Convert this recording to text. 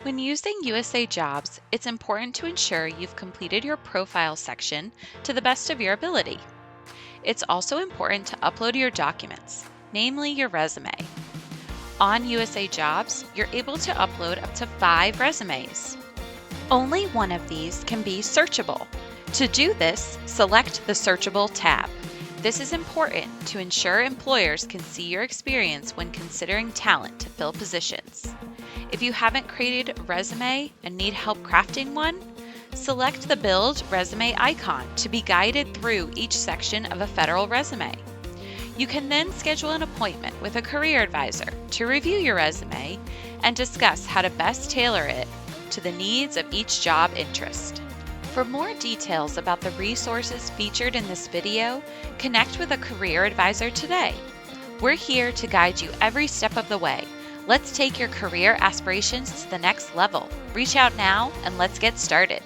When using USAJobs, it's important to ensure you've completed your profile section to the best of your ability. It's also important to upload your documents, namely your resume. On USAJobs, you're able to upload up to 5 resumes. Only one of these can be searchable. To do this, select the Searchable tab. This is important to ensure employers can see your experience when considering talent to fill positions. If you haven't created a resume and need help crafting one, select the Build Resume icon to be guided through each section of a federal resume. You can then schedule an appointment with a career advisor to review your resume and discuss how to best tailor it to the needs of each job interest. For more details about the resources featured in this video, connect with a career advisor today. We're here to guide you every step of the way. Let's take your career aspirations to the next level. Reach out now and let's get started.